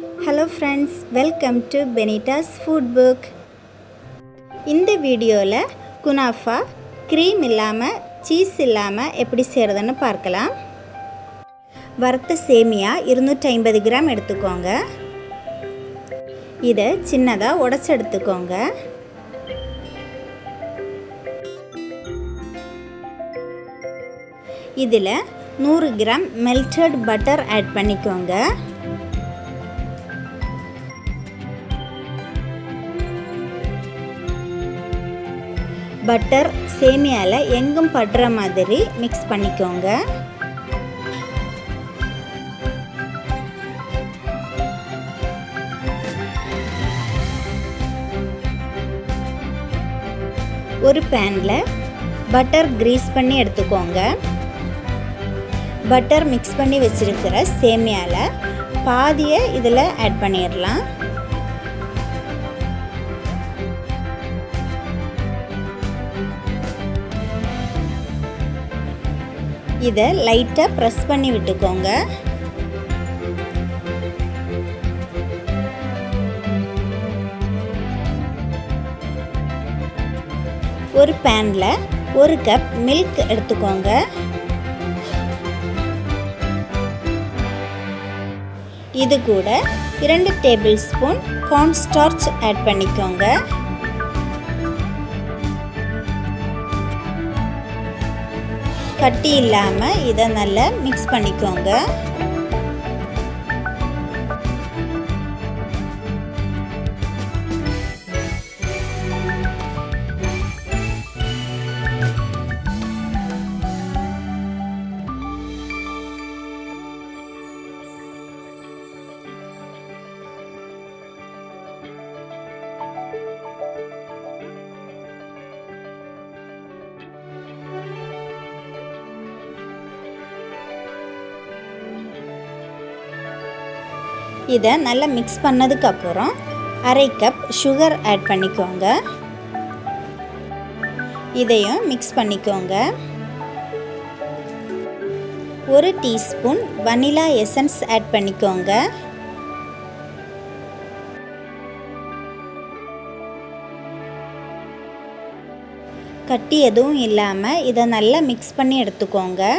Hello friends, welcome to Benita's Food Book. இந்த வீடியோல kunafa cream இல்லாம சீஸ் இல்லாம எப்படி செய்யறதுன்னு பார்க்கலாம். வறுத்த சேமியா 250 கிராம் எடுத்துக்கோங்க. இத சின்னதா உடைச்சு எடுத்துக்கோங்க. இதில 100 கிராம் மெல்டட் பட்டர் ஆட் பண்ணிக்கோங்க. பட்டர் சேமியால எங்கும் படுற மாதிரி மிக்ஸ் பண்ணிக்கோங்க. ஒரு பேன்ல பட்டர் கிரீஸ் பண்ணி எடுத்துக்கோங்க. பட்டர் மிக்ஸ் பண்ணி வச்சிருக்கிற சேமியால பாதியை இதில் ஆட் பண்ணிடலாம். இதை லைட்டாக ப்ரெஸ் பண்ணி விட்டுக்கோங்க. ஒரு பேன்ல 1 கப் மில்க் எடுத்துக்கோங்க. இது கூட 2 table spoon corn starch add பண்ணிக்கோங்க. கட்டி இல்லாம இதை நல்லா மிக்ஸ் பண்ணிக்கோங்க. இதை நல்லா மிக்ஸ் பண்ணதுக்கு அப்புறம் 1/2 கப் சுகர் ஆட் பண்ணிக்கோங்க. இதையும் மிக்ஸ் பண்ணிக்கோங்க. 1 டீஸ்பூன் வனிலா எசன்ஸ் ஆட் பண்ணிக்கோங்க. கட்டி எதுவும் இல்லாமல் இதை நல்லா மிக்ஸ் பண்ணி எடுத்துக்கோங்க.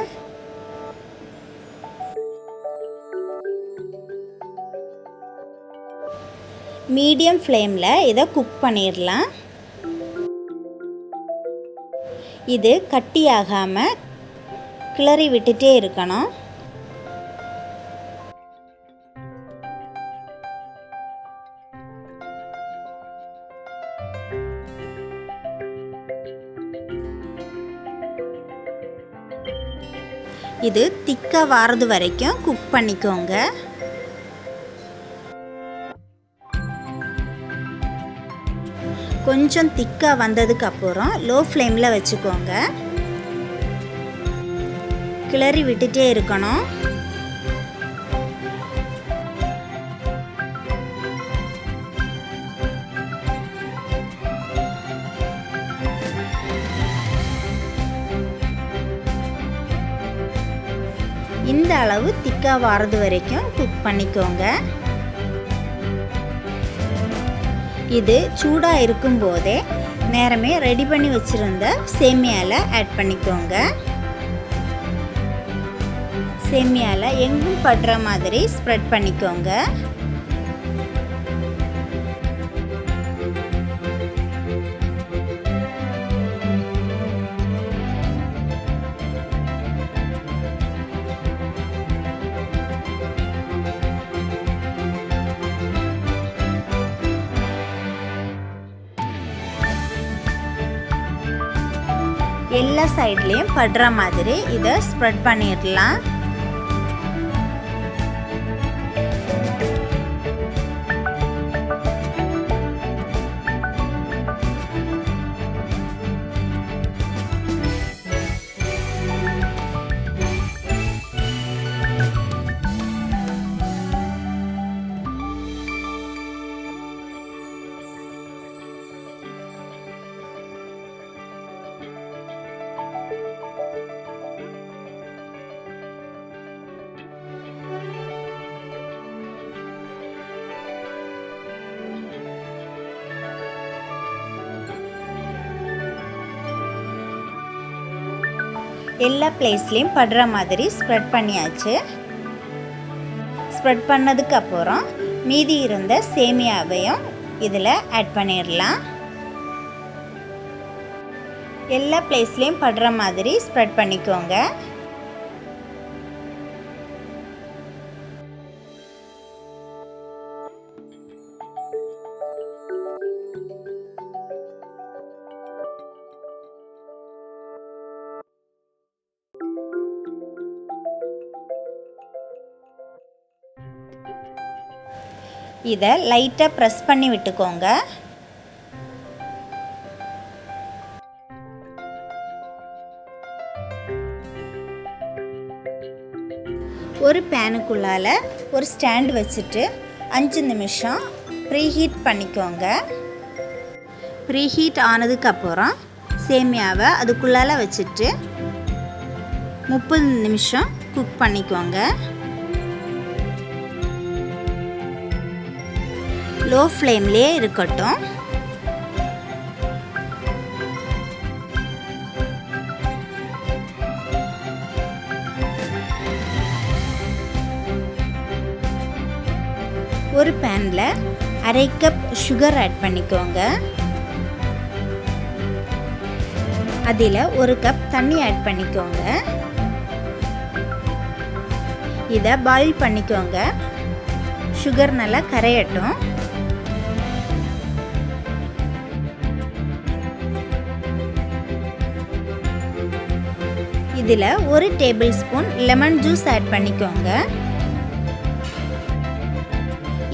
மீடியம் ஃப்ளேமில் இதை குக் பண்ணிடலாம். இது கட்டியாகாமல் கிளறி விட்டுட்டே இருக்கணும். இது திக்காக வாரது வரைக்கும் குக் பண்ணிக்கோங்க. கொஞ்சம் திக்காக வந்ததுக்கு அப்புறம் லோ ஃப்ளேமில் வச்சுக்கோங்க. கிளறி விட்டுட்டே இருக்கணும். இந்த அளவு திக்காக வாரது வரைக்கும் குக் பண்ணிக்கோங்க. இது சூடாக இருக்கும்போதே நேரமே ரெடி பண்ணி வச்சுருந்த சேமியாவில் ஆட் பண்ணிக்கோங்க. சேமியாவில் எங்கும் படுற மாதிரி ஸ்ப்ரெட் பண்ணிக்கோங்க. எல்லா சைட்லேயும் படுற மாதிரி இதை ஸ்ப்ரெட் பண்ணிடலாம். எல்லா பிளேஸ்லேயும் படுற மாதிரி ஸ்ப்ரெட் பண்ணியாச்சு. ஸ்ப்ரெட் பண்ணதுக்கு அப்புறம் மீதி இருந்த சேமியாவையும் இதில் ஆட் பண்ணிடலாம். எல்லா பிளேஸ்லேயும் படுற மாதிரி ஸ்ப்ரெட் பண்ணிக்கோங்க. இதை லைட்டாக ப்ரெஸ் பண்ணி விட்டுக்கோங்க. ஒரு பேனுக்குள்ளால ஒரு ஸ்டாண்ட் வச்சுட்டு 5 நிமிஷம் ப்ரீஹீட் பண்ணிக்கோங்க. ப்ரீஹீட் ஆனதுக்கப்புறம் சேமியாவை அதுக்குள்ளால வச்சுட்டு 30 நிமிஷம் குக் பண்ணிக்கோங்க. லோ ஃப்ளேம்லேயே இருக்கட்டும். ஒரு பேனில் 1/2 கப் சுகர் ஆட் பண்ணிக்கோங்க. அதில் 1 கப் தண்ணி ஆட் பண்ணிக்கோங்க. இதை பாயில் பண்ணிக்கோங்க. சுகர் நல்லா கரையட்டும். இதில் 1 table spoon lemon juice add பண்ணிக்கோங்க.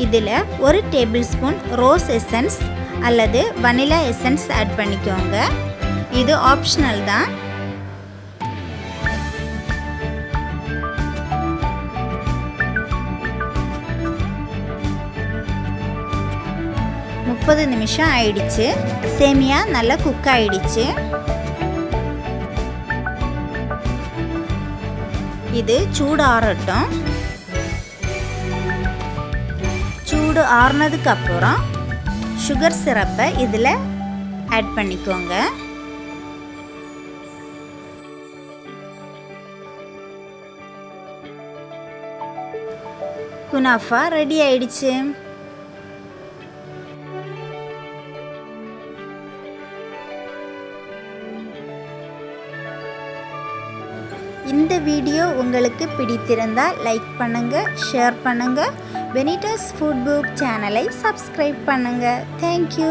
இதில் 1 டேபிள் ஸ்பூன் ரோஸ் எசன்ஸ் அல்லது வனிலா எசன்ஸ் ஆட் பண்ணிக்கோங்க. இது ஆப்ஷனல் தான். முப்பது நிமிஷம் ஆயிடுச்சு. சேமியா நல்லா குக் ஆயிடுச்சு. இது சூடு ஆறட்டும். சூடு ஆறுனதுக்கு அப்புறம் சுகர் சிரப்பை இதில் ஆட் பண்ணிக்கோங்க. குனாஃபா ரெடி ஆயிடுச்சு. இந்த வீடியோ உங்களுக்கு பிடித்திருந்தால் லைக் பண்ணுங்கள், ஷேர் பண்ணுங்கள். பெனிட்டாஸ் ஃபுட் புக் சேனலை சப்ஸ்கிரைப் பண்ணுங்கள். தேங்க்யூ.